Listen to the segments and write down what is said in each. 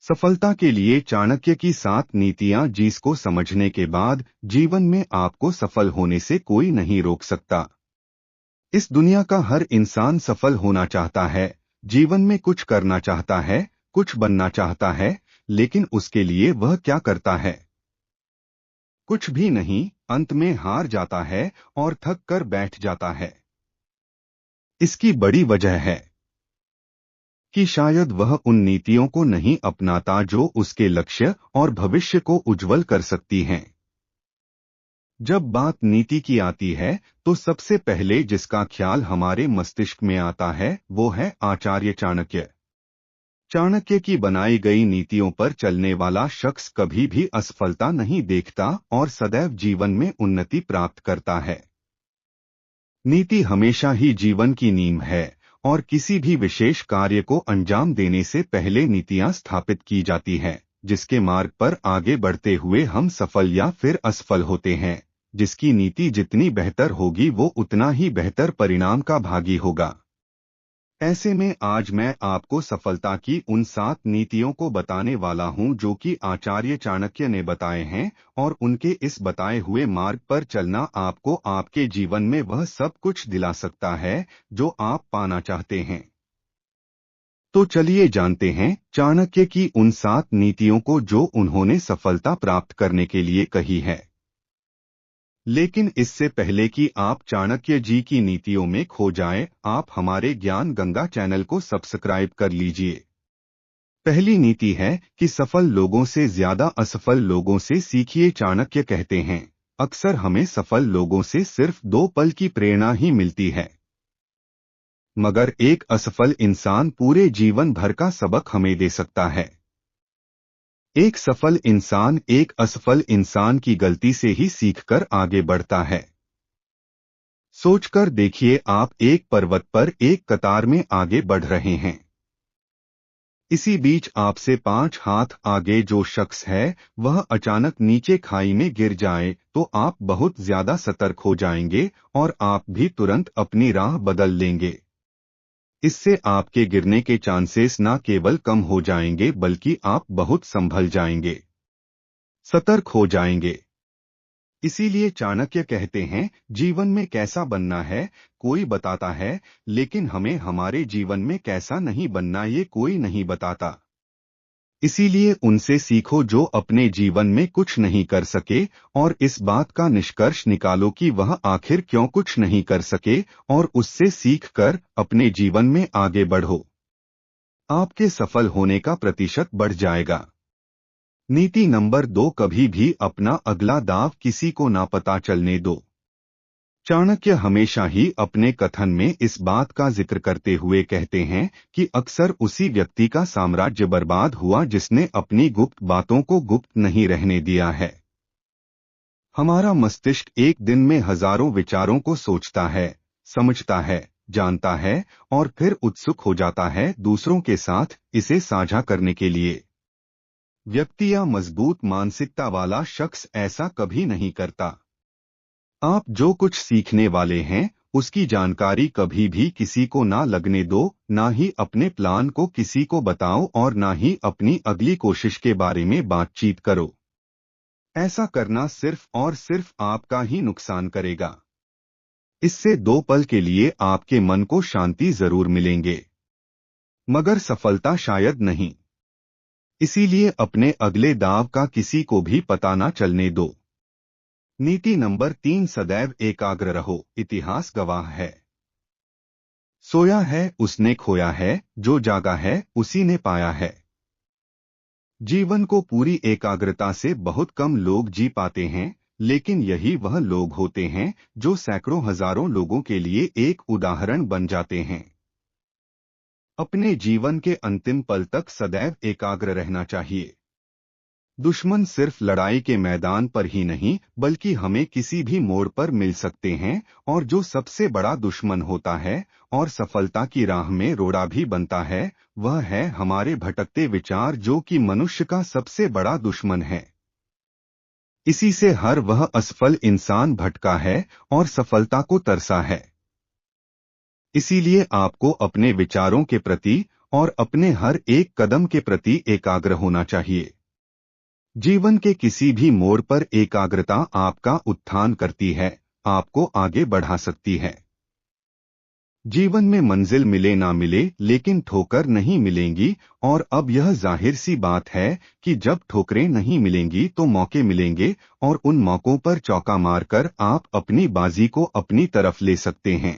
सफलता के लिए चाणक्य की 7 नीतियां जिसको समझने के बाद जीवन में आपको सफल होने से कोई नहीं रोक सकता। इस दुनिया का हर इंसान सफल होना चाहता है, जीवन में कुछ करना चाहता है, कुछ बनना चाहता है, लेकिन उसके लिए वह क्या करता है? कुछ भी नहीं, अंत में हार जाता है और थक कर बैठ जाता है। इसकी बड़ी वजह है कि शायद वह उन नीतियों को नहीं अपनाता जो उसके लक्ष्य और भविष्य को उज्जवल कर सकती हैं। जब बात नीति की आती है तो सबसे पहले जिसका ख्याल हमारे मस्तिष्क में आता है वो है आचार्य चाणक्य। चाणक्य की बनाई गई नीतियों पर चलने वाला शख्स कभी भी असफलता नहीं देखता और सदैव जीवन में उन्नति प्राप्त करता है। नीति हमेशा ही जीवन की नींव है और किसी भी विशेष कार्य को अंजाम देने से पहले नीतियां स्थापित की जाती हैं, जिसके मार्ग पर आगे बढ़ते हुए हम सफल या फिर असफल होते हैं। जिसकी नीति जितनी बेहतर होगी वो उतना ही बेहतर परिणाम का भागी होगा। ऐसे में आज मैं आपको सफलता की उन 7 नीतियों को बताने वाला हूं जो कि आचार्य चाणक्य ने बताए हैं, और उनके इस बताए हुए मार्ग पर चलना आपको आपके जीवन में वह सब कुछ दिला सकता है जो आप पाना चाहते हैं। तो चलिए जानते हैं चाणक्य की उन 7 नीतियों को जो उन्होंने सफलता प्राप्त करने के लिए कही है। लेकिन इससे पहले कि आप चाणक्य जी की नीतियों में खो जाएं, आप हमारे ज्ञान गंगा चैनल को सब्सक्राइब कर लीजिए। पहली नीति है कि सफल लोगों से ज्यादा असफल लोगों से सीखिए। चाणक्य कहते हैं, अक्सर हमें सफल लोगों से सिर्फ 2 पल की प्रेरणा ही मिलती है, मगर एक असफल इंसान पूरे जीवन भर का सबक हमें दे सकता है। एक सफल इंसान एक असफल इंसान की गलती से ही सीखकर आगे बढ़ता है। सोचकर देखिए, आप एक पर्वत पर एक कतार में आगे बढ़ रहे हैं। इसी बीच आपसे 5 हाथ आगे जो शख्स है वह अचानक नीचे खाई में गिर जाए तो आप बहुत ज्यादा सतर्क हो जाएंगे और आप भी तुरंत अपनी राह बदल लेंगे। इससे आपके गिरने के चांसेस न केवल कम हो जाएंगे बल्कि आप बहुत संभल जाएंगे, सतर्क हो जाएंगे। इसीलिए चाणक्य कहते हैं, जीवन में कैसा बनना है कोई बताता है, लेकिन हमें हमारे जीवन में कैसा नहीं बनना ये कोई नहीं बताता। इसीलिए उनसे सीखो जो अपने जीवन में कुछ नहीं कर सके, और इस बात का निष्कर्ष निकालो कि वह आखिर क्यों कुछ नहीं कर सके, और उससे सीखकर अपने जीवन में आगे बढ़ो। आपके सफल होने का प्रतिशत बढ़ जाएगा। नीति नंबर 2, कभी भी अपना अगला दांव किसी को ना पता चलने दो। चाणक्य हमेशा ही अपने कथन में इस बात का जिक्र करते हुए कहते हैं कि अक्सर उसी व्यक्ति का साम्राज्य बर्बाद हुआ जिसने अपनी गुप्त बातों को गुप्त नहीं रहने दिया है। हमारा मस्तिष्क एक दिन में हजारों विचारों को सोचता है, समझता है, जानता है और फिर उत्सुक हो जाता है दूसरों के साथ इसे साझा करने के लिए। व्यक्ति या मजबूत मानसिकता वाला शख्स ऐसा कभी नहीं करता। आप जो कुछ सीखने वाले हैं उसकी जानकारी कभी भी किसी को ना लगने दो, ना ही अपने प्लान को किसी को बताओ और ना ही अपनी अगली कोशिश के बारे में बातचीत करो। ऐसा करना सिर्फ और सिर्फ आपका ही नुकसान करेगा। इससे 2 पल के लिए आपके मन को शांति जरूर मिलेंगे, मगर सफलता शायद नहीं। इसीलिए अपने अगले दांव का किसी को भी पता ना चलने दो। नीति नंबर 3, सदैव एकाग्र रहो। इतिहास गवाह है, सोया है उसने खोया है, जो जागा है उसी ने पाया है। जीवन को पूरी एकाग्रता से बहुत कम लोग जी पाते हैं, लेकिन यही वह लोग होते हैं जो सैकड़ों हजारों लोगों के लिए एक उदाहरण बन जाते हैं। अपने जीवन के अंतिम पल तक सदैव एकाग्र रहना चाहिए। दुश्मन सिर्फ लड़ाई के मैदान पर ही नहीं बल्कि हमें किसी भी मोड़ पर मिल सकते हैं, और जो सबसे बड़ा दुश्मन होता है और सफलता की राह में रोड़ा भी बनता है वह है हमारे भटकते विचार, जो कि मनुष्य का सबसे बड़ा दुश्मन है। इसी से हर वह असफल इंसान भटका है और सफलता को तरसा है। इसीलिए आपको अपने विचारों के प्रति और अपने हर एक कदम के प्रति एकाग्र होना चाहिए। जीवन के किसी भी मोड़ पर एकाग्रता आपका उत्थान करती है, आपको आगे बढ़ा सकती है। जीवन में मंजिल मिले ना मिले, लेकिन ठोकर नहीं मिलेंगी, और अब यह जाहिर सी बात है कि जब ठोकरें नहीं मिलेंगी तो मौके मिलेंगे, और उन मौकों पर चौका मारकर आप अपनी बाजी को अपनी तरफ ले सकते हैं।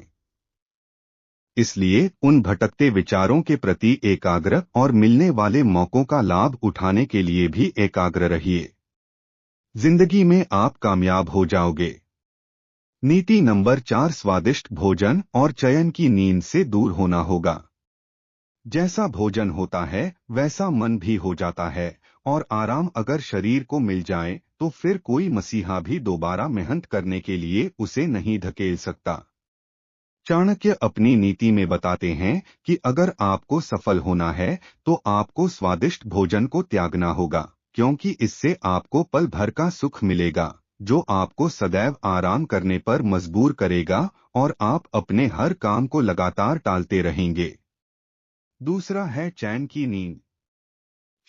इसलिए उन भटकते विचारों के प्रति एकाग्र और मिलने वाले मौकों का लाभ उठाने के लिए भी एकाग्र रहिए। जिंदगी में आप कामयाब हो जाओगे। नीति नंबर 4, स्वादिष्ट भोजन और चयन की नींद से दूर होना होगा। जैसा भोजन होता है वैसा मन भी हो जाता है, और आराम अगर शरीर को मिल जाए तो फिर कोई मसीहा भी दोबारा मेहनत करने के लिए उसे नहीं धकेल सकता। चाणक्य अपनी नीति में बताते हैं कि अगर आपको सफल होना है तो आपको स्वादिष्ट भोजन को त्यागना होगा, क्योंकि इससे आपको पल भर का सुख मिलेगा जो आपको सदैव आराम करने पर मजबूर करेगा, और आप अपने हर काम को लगातार टालते रहेंगे। दूसरा है चैन की नींद।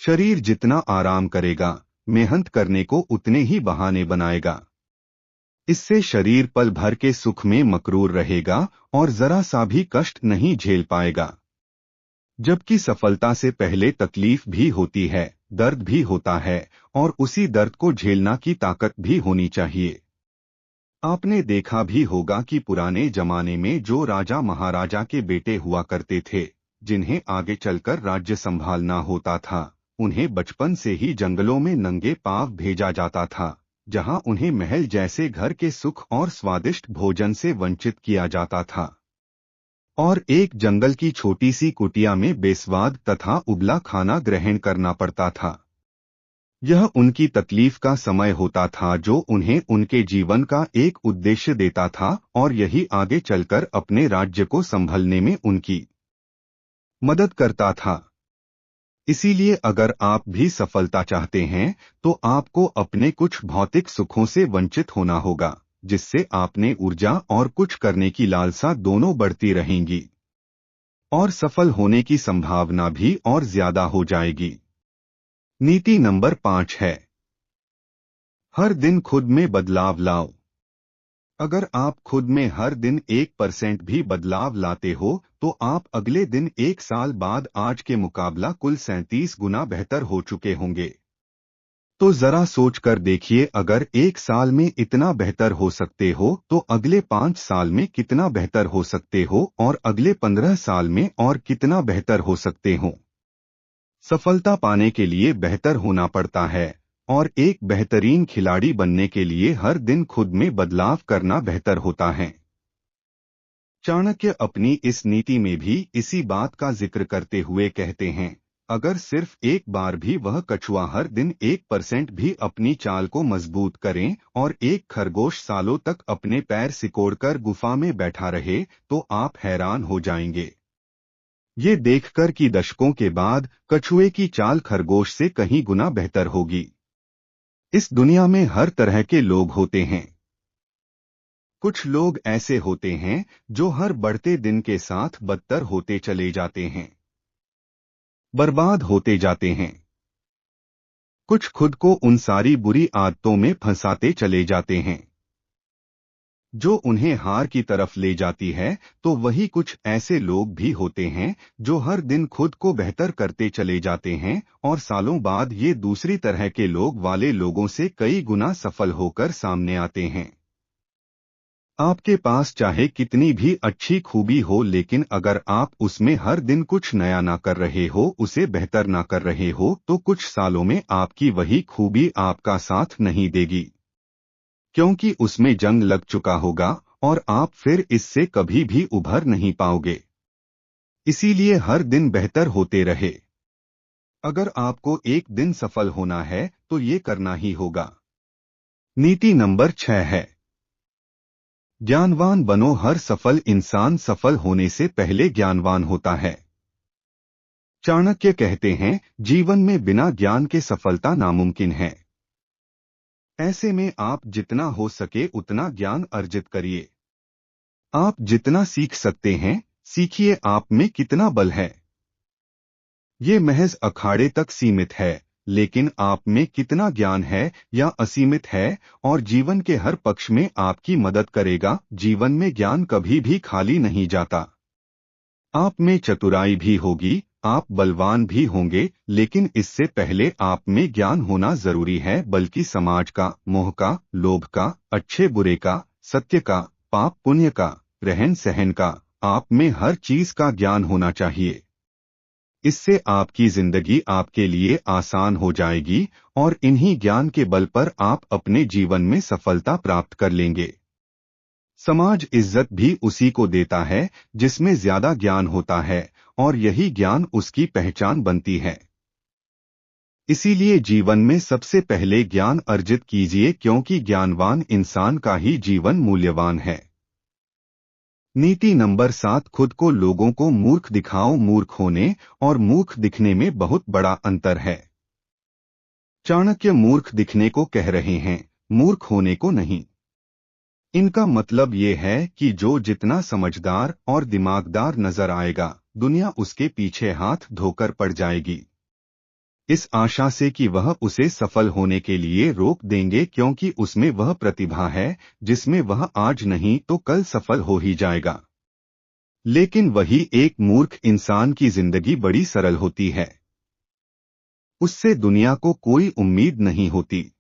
शरीर जितना आराम करेगा, मेहनत करने को उतने ही बहाने बनाएगा। इससे शरीर पल भर के सुख में मकरूर रहेगा और जरा सा भी कष्ट नहीं झेल पाएगा। जबकि सफलता से पहले तकलीफ भी होती है, दर्द भी होता है, और उसी दर्द को झेलना की ताकत भी होनी चाहिए। आपने देखा भी होगा कि पुराने जमाने में जो राजा महाराजा के बेटे हुआ करते थे, जिन्हें आगे चलकर राज्य संभालना होता था, उन्हें बचपन से ही जंगलों में नंगे पांव भेजा जाता था, जहां उन्हें महल जैसे घर के सुख और स्वादिष्ट भोजन से वंचित किया जाता था, और एक जंगल की छोटी सी कुटिया में बेस्वाद तथा उबला खाना ग्रहण करना पड़ता था। यह उनकी तकलीफ का समय होता था जो उन्हें उनके जीवन का एक उद्देश्य देता था, और यही आगे चलकर अपने राज्य को संभलने में उनकी मदद करता था। इसीलिए अगर आप भी सफलता चाहते हैं तो आपको अपने कुछ भौतिक सुखों से वंचित होना होगा, जिससे आपने ऊर्जा और कुछ करने की लालसा दोनों बढ़ती रहेंगी, और सफल होने की संभावना भी और ज्यादा हो जाएगी। नीति नंबर 5 है, हर दिन खुद में बदलाव लाओ। अगर आप खुद में हर दिन 1% भी बदलाव लाते हो तो आप अगले दिन 1 साल बाद आज के मुकाबला कुल 37 गुना बेहतर हो चुके होंगे। तो जरा सोच कर देखिए, अगर 1 साल में इतना बेहतर हो सकते हो तो अगले 5 साल में कितना बेहतर हो सकते हो, और अगले 15 साल में और कितना बेहतर हो सकते हो। सफलता पाने के लिए बेहतर होना पड़ता है, और एक बेहतरीन खिलाड़ी बनने के लिए हर दिन खुद में बदलाव करना बेहतर होता है। चाणक्य अपनी इस नीति में भी इसी बात का जिक्र करते हुए कहते हैं, अगर सिर्फ एक बार भी वह कछुआ हर दिन 1% भी अपनी चाल को मजबूत करें और एक खरगोश सालों तक अपने पैर सिकोड़कर गुफा में बैठा रहे तो आप हैरान हो जाएंगे ये देखकर कि दशकों के बाद कछुए की चाल खरगोश से कहीं गुना बेहतर होगी। इस दुनिया में हर तरह के लोग होते हैं। कुछ लोग ऐसे होते हैं जो हर बढ़ते दिन के साथ बदतर होते चले जाते हैं, बर्बाद होते जाते हैं। कुछ खुद को उन सारी बुरी आदतों में फंसाते चले जाते हैं जो उन्हें हार की तरफ ले जाती है। तो वही कुछ ऐसे लोग भी होते हैं जो हर दिन खुद को बेहतर करते चले जाते हैं, और सालों बाद ये दूसरी तरह के लोग वाले लोगों से कई गुना सफल होकर सामने आते हैं। आपके पास चाहे कितनी भी अच्छी खूबी हो, लेकिन अगर आप उसमें हर दिन कुछ नया ना कर रहे हो, उसे बेहतर ना कर रहे हो, तो कुछ सालों में आपकी वही खूबी आपका साथ नहीं देगी, क्योंकि उसमें जंग लग चुका होगा और आप फिर इससे कभी भी उभर नहीं पाओगे। इसीलिए हर दिन बेहतर होते रहे। अगर आपको एक दिन सफल होना है तो ये करना ही होगा। नीति नंबर 6 है, ज्ञानवान बनो। हर सफल इंसान सफल होने से पहले ज्ञानवान होता है। चाणक्य कहते हैं, जीवन में बिना ज्ञान के सफलता नामुमकिन है। ऐसे में आप जितना हो सके उतना ज्ञान अर्जित करिए। आप जितना सीख सकते हैं सीखिए। आप में कितना बल है ये महज अखाड़े तक सीमित है, लेकिन आप में कितना ज्ञान है या असीमित है और जीवन के हर पक्ष में आपकी मदद करेगा। जीवन में ज्ञान कभी भी खाली नहीं जाता। आप में चतुराई भी होगी, आप बलवान भी होंगे, लेकिन इससे पहले आप में ज्ञान होना जरूरी है, बल्कि समाज का, मोह का, लोभ का, अच्छे बुरे का, सत्य का, पाप पुण्य का, रहन सहन का, आप में हर चीज का ज्ञान होना चाहिए। इससे आपकी जिंदगी आपके लिए आसान हो जाएगी और इन्हीं ज्ञान के बल पर आप अपने जीवन में सफलता प्राप्त कर लेंगे। समाज इज्जत भी उसी को देता है जिसमें ज्यादा ज्ञान होता है और यही ज्ञान उसकी पहचान बनती है। इसीलिए जीवन में सबसे पहले ज्ञान अर्जित कीजिए, क्योंकि ज्ञानवान इंसान का ही जीवन मूल्यवान है। नीति नंबर 7, खुद को लोगों को मूर्ख दिखाओ। मूर्ख होने और मूर्ख दिखने में बहुत बड़ा अंतर है। चाणक्य मूर्ख दिखने को कह रहे हैं, मूर्ख होने को नहीं। इनका मतलब ये है कि जो जितना समझदार और दिमागदार नजर आएगा, दुनिया उसके पीछे हाथ धोकर पड़ जाएगी, इस आशा से कि वह उसे सफल होने के लिए रोक देंगे, क्योंकि उसमें वह प्रतिभा है जिसमें वह आज नहीं तो कल सफल हो ही जाएगा। लेकिन वही एक मूर्ख इंसान की जिंदगी बड़ी सरल होती है। उससे दुनिया को कोई उम्मीद नहीं होती,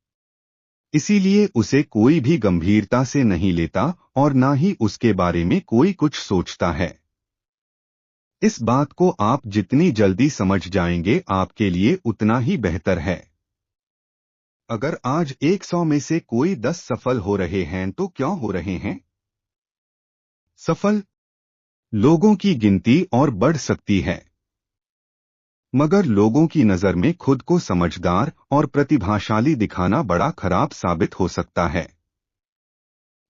इसीलिए उसे कोई भी गंभीरता से नहीं लेता और ना ही उसके बारे में कोई कुछ सोचता है। इस बात को आप जितनी जल्दी समझ जाएंगे, आपके लिए उतना ही बेहतर है। अगर आज 100 में से कोई 10 सफल हो रहे हैं तो क्यों हो रहे हैं? सफल लोगों की गिनती और बढ़ सकती है, मगर लोगों की नजर में खुद को समझदार और प्रतिभाशाली दिखाना बड़ा खराब साबित हो सकता है।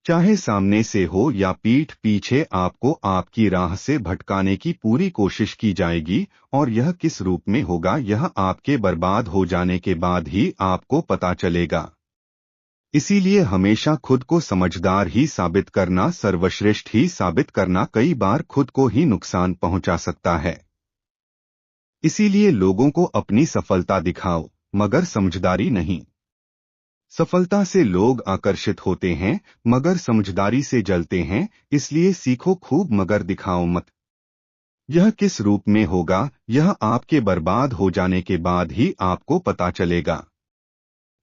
चाहे सामने से हो या पीठ पीछे, आपको आपकी राह से भटकाने की पूरी कोशिश की जाएगी, और यह किस रूप में होगा यह आपके बर्बाद हो जाने के बाद ही आपको पता चलेगा। इसीलिए हमेशा खुद को समझदार ही साबित करना, सर्वश्रेष्ठ ही साबित करना कई बार खुद को ही नुकसान पहुंचा सकता है। इसीलिए लोगों को अपनी सफलता दिखाओ, मगर समझदारी नहीं। सफलता से लोग आकर्षित होते हैं, मगर समझदारी से जलते हैं। इसलिए सीखो खूब, मगर दिखाओ मत। यह किस रूप में होगा यह आपके बर्बाद हो जाने के बाद ही आपको पता चलेगा।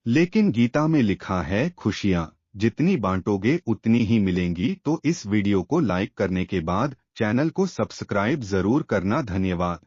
लेकिन गीता में लिखा है, खुशियां जितनी बांटोगे उतनी ही मिलेंगी। तो इस वीडियो को लाइक करने के बाद चैनल को सब्सक्राइब जरूर करना। धन्यवाद।